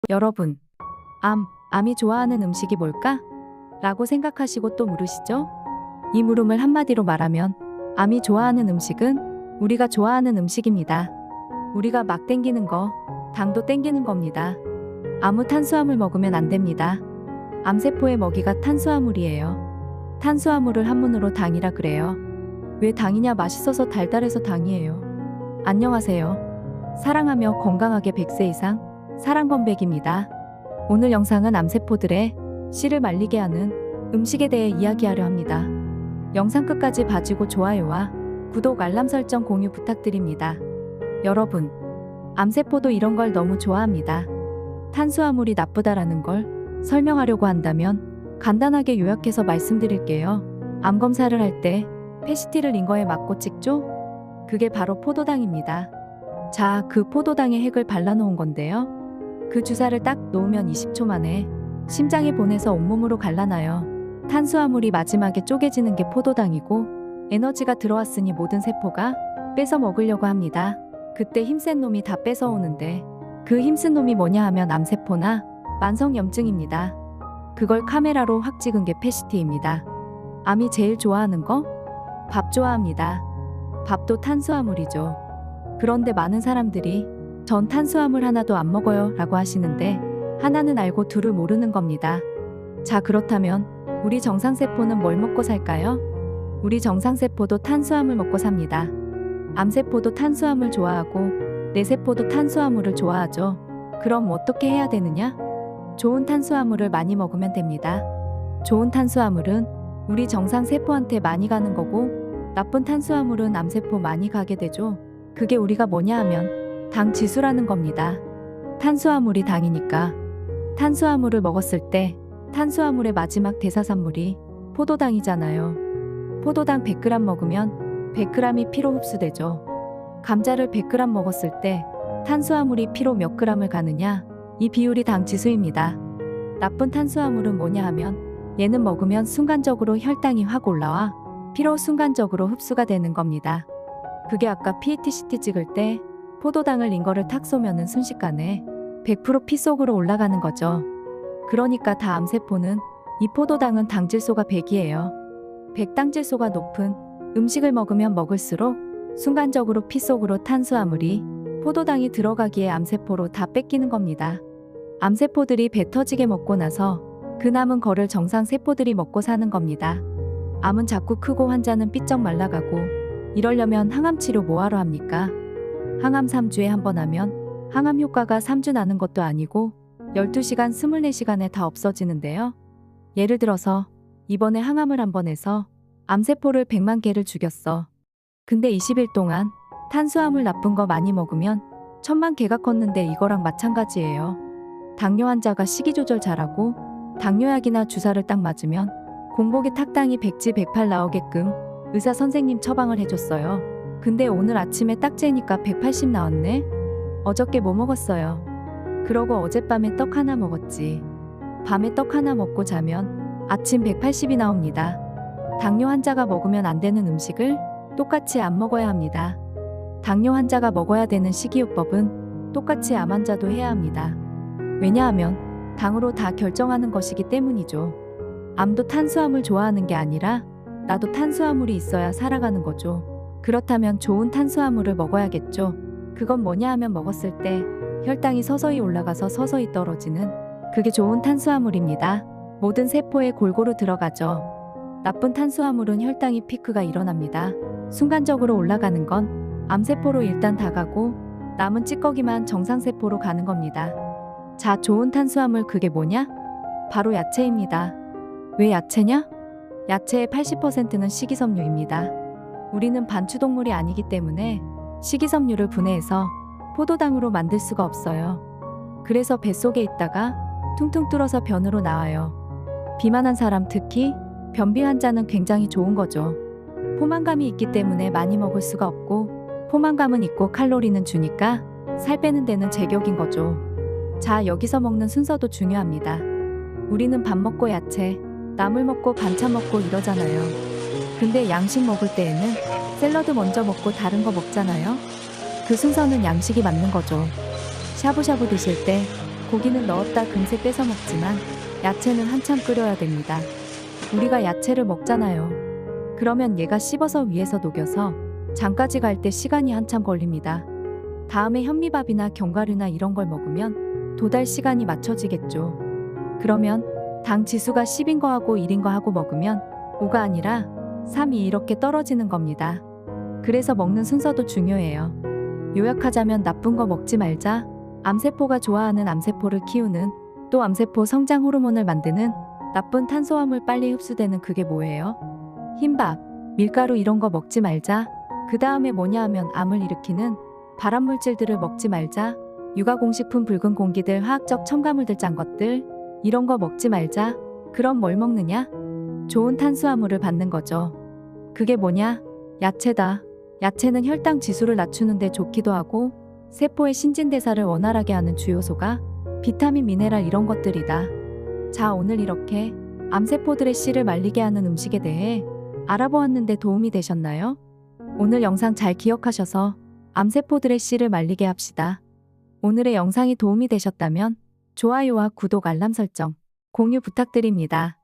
여러분, 암이 좋아하는 음식이 뭘까? 라고 생각하시고 또 물으시죠? 이 물음을 한마디로 말하면 암이 좋아하는 음식은 우리가 좋아하는 음식입니다. 우리가 막 땡기는 거, 당도 땡기는 겁니다. 아무 탄수화물 먹으면 안 됩니다. 암세포의 먹이가 탄수화물이에요. 탄수화물을 한문으로 당이라 그래요. 왜 당이냐? 맛있어서 달달해서 당이에요. 안녕하세요. 사랑하며 건강하게 100세 이상 사랑건백입니다. 오늘 영상은 암세포들의 씨를 말리게 하는 음식에 대해 이야기하려 합니다. 영상 끝까지 봐주고 좋아요와 구독, 알람 설정, 공유 부탁드립니다. 여러분, 암세포도 이런 걸 너무 좋아합니다. 탄수화물이 나쁘다라는 걸 설명하려고 한다면 간단하게 요약해서 말씀드릴게요. 암 검사를 할 때 패시티를 링거에 맞고 찍죠? 그게 바로 포도당입니다. 자, 그 포도당에 핵을 발라놓은 건데요. 그 주사를 딱 놓으면 20초 만에 심장에 보내서 온몸으로 갈라놔요. 탄수화물이 마지막에 쪼개지는 게 포도당이고 에너지가 들어왔으니 모든 세포가 뺏어 먹으려고 합니다. 그때 힘센 놈이 다 뺏어오는데 그 힘센 놈이 뭐냐 하면 암세포나 만성염증입니다. 그걸 카메라로 확 찍은 게 패시티입니다. 암이 제일 좋아하는 거? 밥 좋아합니다. 밥도 탄수화물이죠. 그런데 많은 사람들이 전 탄수화물 하나도 안 먹어요 라고 하시는데 하나는 알고 둘을 모르는 겁니다. 자, 그렇다면 우리 정상세포는 뭘 먹고 살까요? 우리 정상세포도 탄수화물 먹고 삽니다. 암세포도 탄수화물 좋아하고 뇌세포도 탄수화물을 좋아하죠. 그럼 어떻게 해야 되느냐? 좋은 탄수화물을 많이 먹으면 됩니다. 좋은 탄수화물은 우리 정상세포한테 많이 가는 거고 나쁜 탄수화물은 암세포 많이 가게 되죠. 그게 우리가 뭐냐 하면 당 지수라는 겁니다. 탄수화물이 당이니까 탄수화물을 먹었을 때 탄수화물의 마지막 대사산물이 포도당이잖아요. 포도당 100g 먹으면 100g이 피로 흡수되죠. 감자를 100g 먹었을 때 탄수화물이 피로 몇 g을 가느냐? 이 비율이 당 지수입니다. 나쁜 탄수화물은 뭐냐 하면 얘는 먹으면 순간적으로 혈당이 확 올라와 피로 순간적으로 흡수가 되는 겁니다. 그게 아까 PET-CT 찍을 때 포도당을 링거를 탁 쏘면은 순식간에 100% 피 속으로 올라가는 거죠. 그러니까 다 암세포는 이 포도당은 당질소가 100이에요. 100 당질소가 높은 음식을 먹으면 먹을수록 순간적으로 피 속으로 탄수화물이 포도당이 들어가기에 암세포로 다 뺏기는 겁니다. 암세포들이 배 터지게 먹고 나서 그 남은 거를 정상세포들이 먹고 사는 겁니다. 암은 자꾸 크고 환자는 삐쩍 말라가고 이러려면 항암치료 뭐하러 합니까? 항암 3주에 한 번 하면 항암 효과가 3주 나는 것도 아니고 12시간 24시간에 다 없어지는데요. 예를 들어서 이번에 항암을 한 번 해서 암세포를 100만 개를 죽였어. 근데 20일 동안 탄수화물 나쁜 거 많이 먹으면 1000만 개가 컸는데 이거랑 마찬가지예요. 당뇨 환자가 식이 조절 잘하고 당뇨약이나 주사를 딱 맞으면 공복에 탁당이 100지 108 나오게끔 의사 선생님 처방을 해줬어요. 근데 오늘 아침에 딱 재니까 180 나왔네? 어저께 뭐 먹었어요? 그러고 어젯밤에 떡 하나 먹었지. 밤에 떡 하나 먹고 자면 아침 180이 나옵니다. 당뇨 환자가 먹으면 안 되는 음식을 똑같이 안 먹어야 합니다. 당뇨 환자가 먹어야 되는 식이요법은 똑같이 암 환자도 해야 합니다. 왜냐하면 당으로 다 결정하는 것이기 때문이죠. 암도 탄수화물 좋아하는 게 아니라 나도 탄수화물이 있어야 살아가는 거죠. 그렇다면 좋은 탄수화물을 먹어야겠죠. 그건 뭐냐 하면 먹었을 때 혈당이 서서히 올라가서 서서히 떨어지는 그게 좋은 탄수화물입니다. 모든 세포에 골고루 들어가죠. 나쁜 탄수화물은 혈당이 피크가 일어납니다. 순간적으로 올라가는 건 암세포로 일단 다 가고 남은 찌꺼기만 정상세포로 가는 겁니다. 자, 좋은 탄수화물 그게 뭐냐? 바로 야채입니다. 왜 야채냐? 야채의 80%는 식이섬유입니다. 우리는 반추동물이 아니기 때문에 식이섬유를 분해해서 포도당으로 만들 수가 없어요. 그래서 뱃속에 있다가 퉁퉁 뚫어서 변으로 나와요. 비만한 사람, 특히 변비 환자는 굉장히 좋은 거죠. 포만감이 있기 때문에 많이 먹을 수가 없고 포만감은 있고 칼로리는 주니까 살 빼는 데는 제격인 거죠. 자, 여기서 먹는 순서도 중요합니다. 우리는 밥 먹고 야채, 나물 먹고 반찬 먹고 이러잖아요. 근데 양식 먹을 때에는 샐러드 먼저 먹고 다른 거 먹잖아요. 그 순서는 양식이 맞는 거죠. 샤브샤브 드실 때 고기는 넣었다 금세 뺏어 먹지만 야채는 한참 끓여야 됩니다. 우리가 야채를 먹잖아요. 그러면 얘가 씹어서 위에서 녹여서 장까지 갈 때 시간이 한참 걸립니다. 다음에 현미밥이나 견과류나 이런 걸 먹으면 도달 시간이 맞춰지겠죠. 그러면 당 지수가 10인 거하고 1인 거하고 먹으면 5가 아니라 3이 이렇게 떨어지는 겁니다. 그래서 먹는 순서도 중요해요. 요약하자면 나쁜 거 먹지 말자, 암세포가 좋아하는 암세포를 키우는, 또 암세포 성장 호르몬을 만드는, 나쁜 탄수화물 빨리 흡수되는 그게 뭐예요? 흰밥, 밀가루 이런 거 먹지 말자. 그 다음에 뭐냐 하면 암을 일으키는 발암물질들을 먹지 말자. 유가공식품 붉은 공기들 화학적 첨가물들 짠 것들 이런 거 먹지 말자. 그럼 뭘 먹느냐? 좋은 탄수화물을 받는 거죠. 그게 뭐냐? 야채다. 야채는 혈당 지수를 낮추는데 좋기도 하고 세포의 신진대사를 원활하게 하는 주요소가 비타민, 미네랄 이런 것들이다. 자, 오늘 이렇게 암세포들의 씨를 말리게 하는 음식에 대해 알아보았는데 도움이 되셨나요? 오늘 영상 잘 기억하셔서 암세포들의 씨를 말리게 합시다. 오늘의 영상이 도움이 되셨다면 좋아요와 구독, 알람 설정, 공유 부탁드립니다.